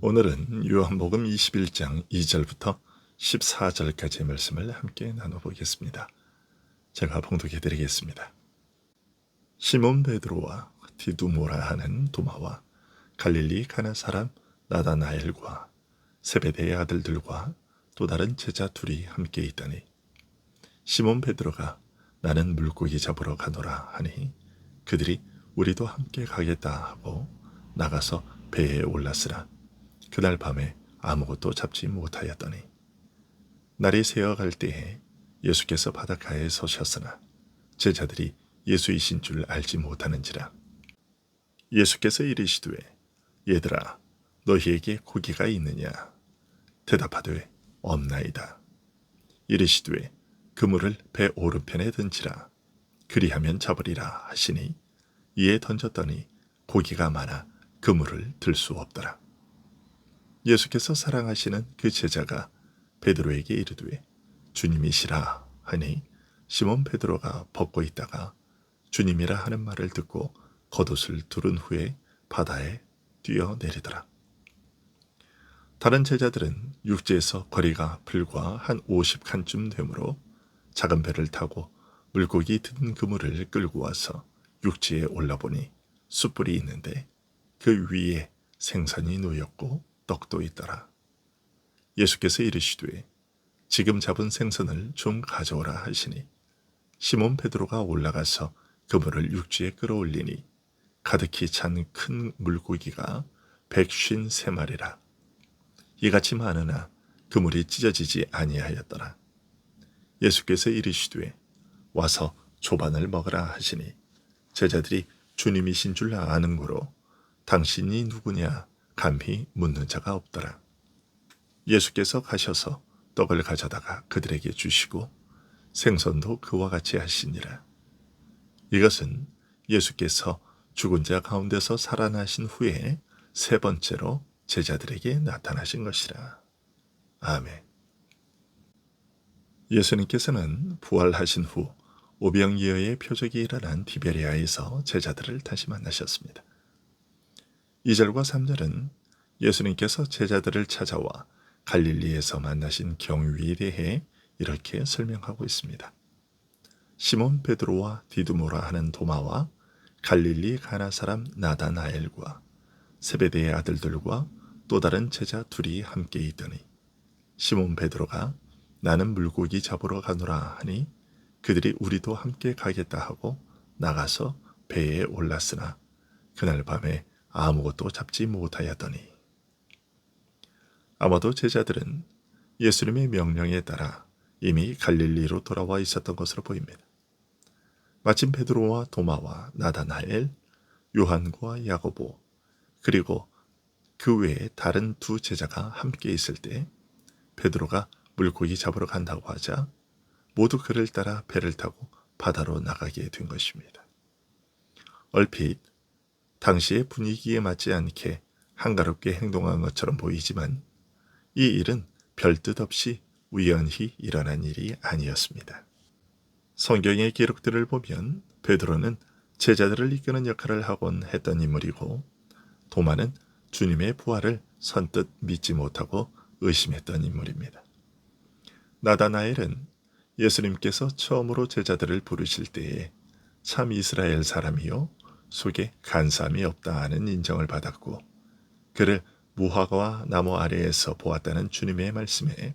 오늘은 요한복음 21장 2절부터 14절까지의 말씀을 함께 나눠보겠습니다. 제가 봉독해 드리겠습니다. 시몬 베드로와 디두모라 하는 도마와 갈릴리 가나 사람 나다나엘과 세베대의 아들들과 또 다른 제자 둘이 함께 있더니 시몬 베드로가 나는 물고기 잡으러 가노라 하니 그들이 우리도 함께 가겠다 하고 나가서 배에 올랐으나 그날 밤에 아무것도 잡지 못하였더니 날이 새어갈 때에 예수께서 바닷가에 서셨으나 제자들이 예수이신 줄 알지 못하는지라. 예수께서 이르시되 얘들아 너희에게 고기가 있느냐? 대답하되 없나이다. 이르시되 그물을 배 오른편에 던지라. 그리하면 잡으리라 하시니 이에 던졌더니 고기가 많아 그물을 들 수 없더라. 예수께서 사랑하시는 그 제자가 베드로에게 이르되 주님이시라 하니 시몬 베드로가 벗고 있다가 주님이라 하는 말을 듣고 겉옷을 두른 후에 바다에 뛰어내리더라. 다른 제자들은 육지에서 거리가 불과 한 50칸쯤 되므로 작은 배를 타고 물고기 든 그물을 끌고 와서 육지에 올라보니 숯불이 있는데 그 위에 생선이 놓였고 떡도 있더라. 예수께서 이르시되 지금 잡은 생선을 좀 가져오라 하시니 시몬 베드로가 올라가서 그물을 육지에 끌어올리니 가득히 찬 큰 물고기가 153마리라. 이같이 많으나 그물이 찢어지지 아니하였더라. 예수께서 이르시되 와서 조반을 먹으라 하시니 제자들이 주님이신 줄 아는 고로 당신이 누구냐 감히 묻는 자가 없더라. 예수께서 가셔서 떡을 가져다가 그들에게 주시고 생선도 그와 같이 하시니라. 이것은 예수께서 죽은 자 가운데서 살아나신 후에 세 번째로 제자들에게 나타나신 것이라. 아멘. 예수님께서는 부활하신 후 오병이어의 표적이 일어난 디베리아에서 제자들을 다시 만나셨습니다. 2절과 3절은 예수님께서 제자들을 찾아와 갈릴리에서 만나신 경위에 대해 이렇게 설명하고 있습니다. 시몬 베드로와 디두모라 하는 도마와 갈릴리 가나 사람 나다나엘과 세베대의 아들들과 또 다른 제자 둘이 함께 있더니 시몬 베드로가 나는 물고기 잡으러 가노라 하니 그들이 우리도 함께 가겠다 하고 나가서 배에 올랐으나 그날 밤에 아무것도 잡지 못하였더니. 아마도 제자들은 예수님의 명령에 따라 이미 갈릴리로 돌아와 있었던 것으로 보입니다. 마침 베드로와 도마와 나다나엘, 요한과 야고보 그리고 그 외에 다른 두 제자가 함께 있을 때 베드로가 물고기 잡으러 간다고 하자 모두 그를 따라 배를 타고 바다로 나가게 된 것입니다. 얼핏 당시의 분위기에 맞지 않게 한가롭게 행동한 것처럼 보이지만 이 일은 별 뜻 없이 우연히 일어난 일이 아니었습니다. 성경의 기록들을 보면 베드로는 제자들을 이끄는 역할을 하곤 했던 인물이고 도마는 주님의 부활을 선뜻 믿지 못하고 의심했던 인물입니다. 나다나엘은 예수님께서 처음으로 제자들을 부르실 때에 참 이스라엘 사람이요 속에 간사함이 없다 하는 인정을 받았고 그를 무화과 나무 아래에서 보았다는 주님의 말씀에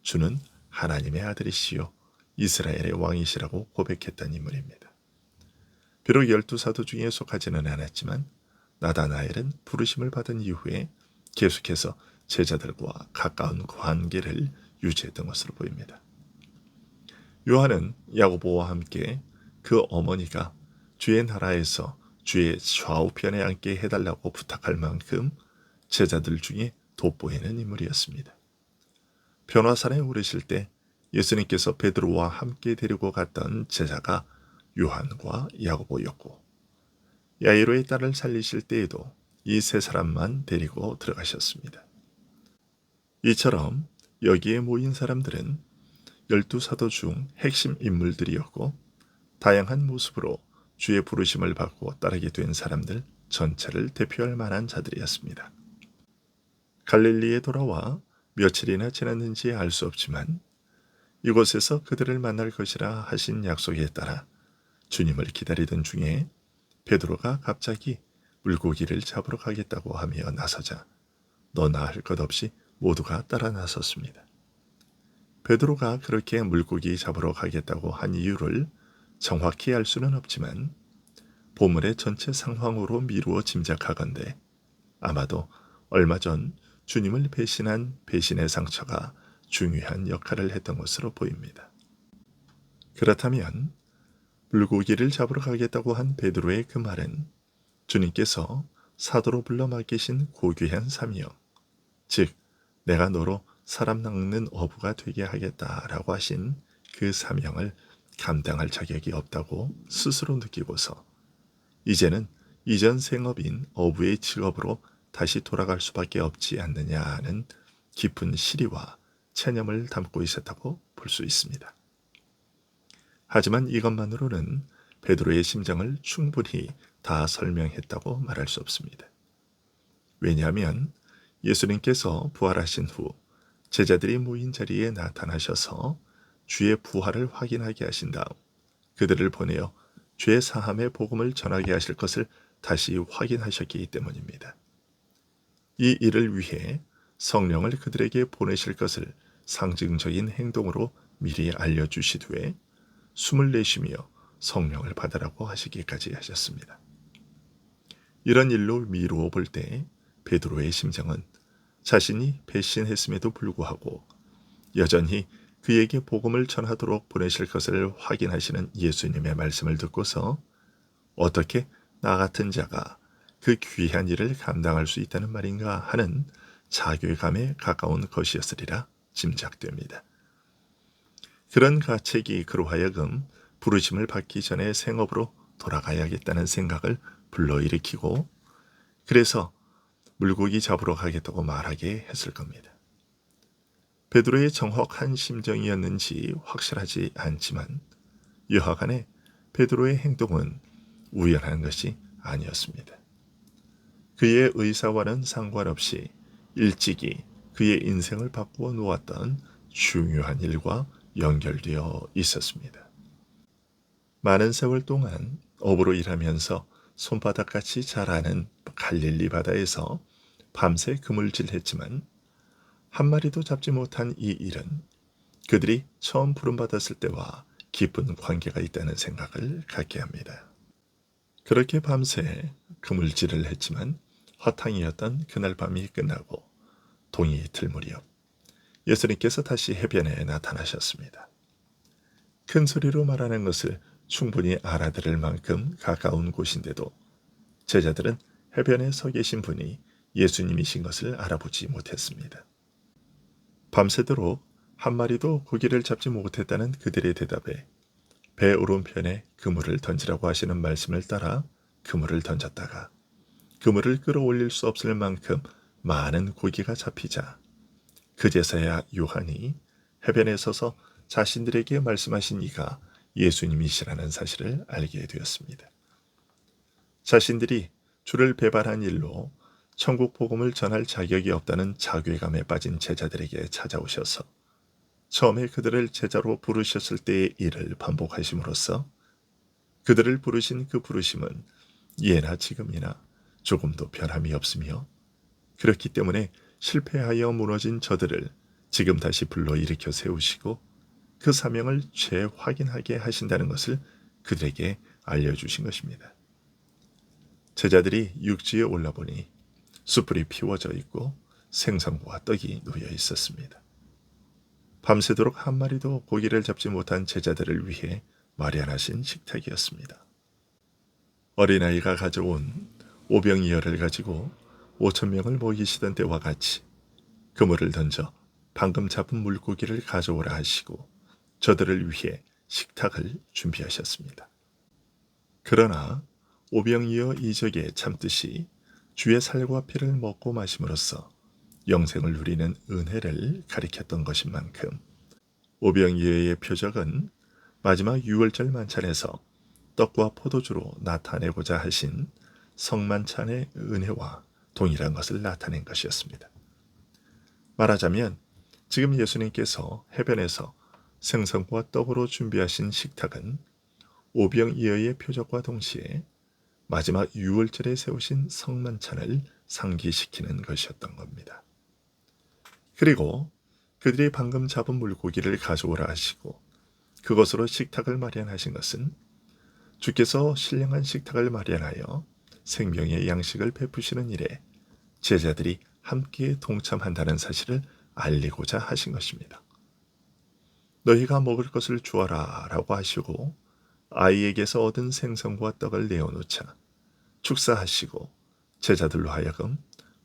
주는 하나님의 아들이시요 이스라엘의 왕이시라고 고백했던 인물입니다. 비록 12사도 중에 속하지는 않았지만 나다나엘은 부르심을 받은 이후에 계속해서 제자들과 가까운 관계를 유지했던 것으로 보입니다. 요한은 야고보와 함께 그 어머니가 주의 나라에서 주의 좌우편에 앉게 해달라고 부탁할 만큼 제자들 중에 돋보이는 인물이었습니다. 변화산에 오르실 때 예수님께서 베드로와 함께 데리고 갔던 제자가 요한과 야고보였고 야이로의 딸을 살리실 때에도 이 세 사람만 데리고 들어가셨습니다. 이처럼 여기에 모인 사람들은 12사도 중 핵심 인물들이었고 다양한 모습으로 주의 부르심을 받고 따르게 된 사람들 전체를 대표할 만한 자들이었습니다. 갈릴리에 돌아와 며칠이나 지났는지 알 수 없지만 이곳에서 그들을 만날 것이라 하신 약속에 따라 주님을 기다리던 중에 베드로가 갑자기 물고기를 잡으러 가겠다고 하며 나서자 너나 할 것 없이 모두가 따라 나섰습니다. 베드로가 그렇게 물고기 잡으러 가겠다고 한 이유를 정확히 알 수는 없지만 보물의 전체 상황으로 미루어 짐작하건대 아마도 얼마 전 주님을 배신한 배신의 상처가 중요한 역할을 했던 것으로 보입니다. 그렇다면 물고기를 잡으러 가겠다고 한 베드로의 그 말은 주님께서 사도로 불러 맡기신 고귀한 사명, 즉 내가 너로 사람 낚는 어부가 되게 하겠다라고 하신 그 사명을 감당할 자격이 없다고 스스로 느끼고서 이제는 이전 생업인 어부의 직업으로 다시 돌아갈 수밖에 없지 않느냐 하는 깊은 시리와 체념을 담고 있었다고 볼 수 있습니다. 하지만 이것만으로는 베드로의 심정을 충분히 다 설명했다고 말할 수 없습니다. 왜냐하면 예수님께서 부활하신 후 제자들이 모인 자리에 나타나셔서 주의 부활을 확인하게 하신 다음 그들을 보내어 죄 사함의 복음을 전하게 하실 것을 다시 확인하셨기 때문입니다. 이 일을 위해 성령을 그들에게 보내실 것을 상징적인 행동으로 미리 알려주시되 숨을 내쉬며 성령을 받으라고 하시기까지 하셨습니다. 이런 일로 미루어 볼 때 베드로의 심정은 자신이 배신했음에도 불구하고 여전히 그에게 복음을 전하도록 보내실 것을 확인하시는 예수님의 말씀을 듣고서 어떻게 나 같은 자가 그 귀한 일을 감당할 수 있다는 말인가 하는 자괴감에 가까운 것이었으리라 짐작됩니다. 그런 가책이 그로 하여금 부르심을 받기 전에 생업으로 돌아가야겠다는 생각을 불러일으키고 그래서 물고기 잡으러 가겠다고 말하게 했을 겁니다. 베드로의 정확한 심정이었는지 확실하지 않지만 여하간에 베드로의 행동은 우연한 것이 아니었습니다. 그의 의사와는 상관없이 일찍이 그의 인생을 바꾸어 놓았던 중요한 일과 연결되어 있었습니다. 많은 세월 동안 어부로 일하면서 손바닥같이 자라는 갈릴리 바다에서 밤새 그물질했지만 한 마리도 잡지 못한 이 일은 그들이 처음 부름받았을 때와 깊은 관계가 있다는 생각을 갖게 합니다. 그렇게 밤새 그물질을 했지만 허탕이었던 그날 밤이 끝나고 동이 이틀 무렵 예수님께서 다시 해변에 나타나셨습니다. 큰 소리로 말하는 것을 충분히 알아들을 만큼 가까운 곳인데도 제자들은 해변에 서 계신 분이 예수님이신 것을 알아보지 못했습니다. 밤새도록 한 마리도 고기를 잡지 못했다는 그들의 대답에 배 오른편에 그물을 던지라고 하시는 말씀을 따라 그물을 던졌다가 그물을 끌어올릴 수 없을 만큼 많은 고기가 잡히자 그제서야 요한이 해변에 서서 자신들에게 말씀하신 이가 예수님이시라는 사실을 알게 되었습니다. 자신들이 주를 배반한 일로 천국 복음을 전할 자격이 없다는 자괴감에 빠진 제자들에게 찾아오셔서 처음에 그들을 제자로 부르셨을 때의 일을 반복하심으로써 그들을 부르신 그 부르심은 예나 지금이나 조금도 변함이 없으며 그렇기 때문에 실패하여 무너진 저들을 지금 다시 불러일으켜 세우시고 그 사명을 재확인하게 하신다는 것을 그들에게 알려주신 것입니다. 제자들이 육지에 올라보니 숯불이 피워져 있고 생선과 떡이 놓여 있었습니다. 밤새도록 한 마리도 고기를 잡지 못한 제자들을 위해 마련하신 식탁이었습니다. 어린아이가 가져온 오병이어를 가지고 5,000명을 먹이시던 때와 같이 그물을 던져 방금 잡은 물고기를 가져오라 하시고 저들을 위해 식탁을 준비하셨습니다. 그러나 오병이어 이적에 참듯이 주의 살과 피를 먹고 마심으로써 영생을 누리는 은혜를 가리켰던 것인 만큼 오병이어의 표적은 마지막 유월절 만찬에서 떡과 포도주로 나타내고자 하신 성만찬의 은혜와 동일한 것을 나타낸 것이었습니다. 말하자면 지금 예수님께서 해변에서 생선과 떡으로 준비하신 식탁은 오병이어의 표적과 동시에 마지막 유월절에 세우신 성만찬을 상기시키는 것이었던 겁니다. 그리고 그들이 방금 잡은 물고기를 가져오라 하시고 그것으로 식탁을 마련하신 것은 주께서 신령한 식탁을 마련하여 생명의 양식을 베푸시는 일에 제자들이 함께 동참한다는 사실을 알리고자 하신 것입니다. 너희가 먹을 것을 주어라 라고 하시고 아이에게서 얻은 생선과 떡을 내어놓자 축사하시고 제자들로 하여금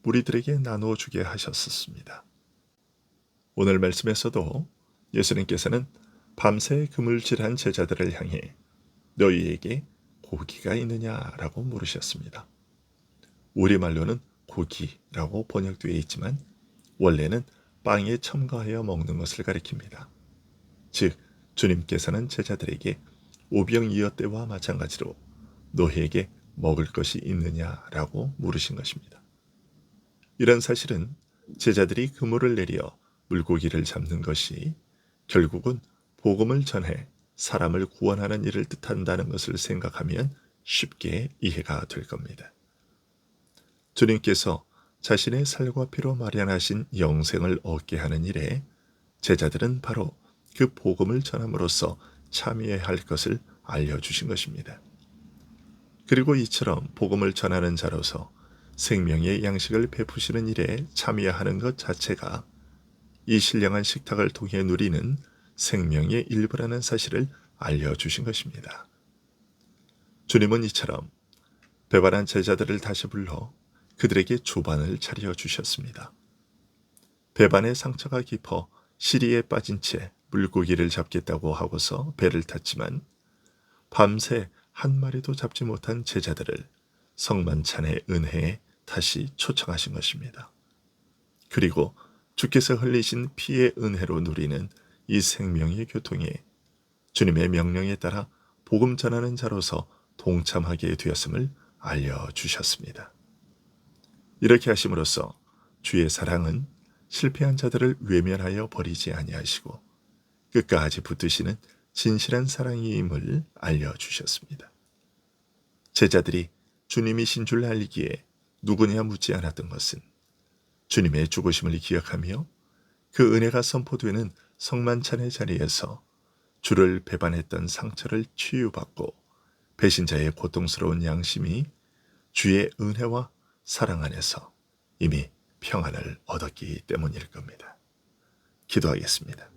무리들에게 나누어 주게 하셨습니다. 오늘 말씀에서도 예수님께서는 밤새 그물질한 제자들을 향해 너희에게 고기가 있느냐라고 물으셨습니다. 우리말로는 고기라고 번역되어 있지만 원래는 빵에 첨가하여 먹는 것을 가리킵니다. 즉 주님께서는 제자들에게 오병이어 때와 마찬가지로 너희에게 먹을 것이 있느냐라고 물으신 것입니다. 이런 사실은 제자들이 그물을 내려 물고기를 잡는 것이 결국은 복음을 전해 사람을 구원하는 일을 뜻한다는 것을 생각하면 쉽게 이해가 될 겁니다. 주님께서 자신의 살과 피로 마련하신 영생을 얻게 하는 일에 제자들은 바로 그 복음을 전함으로써 참여해야 할 것을 알려주신 것입니다. 그리고 이처럼 복음을 전하는 자로서 생명의 양식을 베푸시는 일에 참여하는 것 자체가 이 신령한 식탁을 통해 누리는 생명의 일부라는 사실을 알려주신 것입니다. 주님은 이처럼 배반한 제자들을 다시 불러 그들에게 조반을 차려주셨습니다. 배반의 상처가 깊어 시리에 빠진 채 물고기를 잡겠다고 하고서 배를 탔지만 밤새 한 마리도 잡지 못한 제자들을 성만찬의 은혜에 다시 초청하신 것입니다. 그리고 주께서 흘리신 피의 은혜로 누리는 이 생명의 교통에 주님의 명령에 따라 복음 전하는 자로서 동참하게 되었음을 알려주셨습니다. 이렇게 하심으로써 주의 사랑은 실패한 자들을 외면하여 버리지 아니하시고 끝까지 붙드시는 진실한 사랑임을 알려주셨습니다. 제자들이 주님이신 줄 알기에 누구냐 묻지 않았던 것은 주님의 죽으심을 기억하며 그 은혜가 선포되는 성만찬의 자리에서 주를 배반했던 상처를 치유받고 배신자의 고통스러운 양심이 주의 은혜와 사랑 안에서 이미 평안을 얻었기 때문일 겁니다. 기도하겠습니다.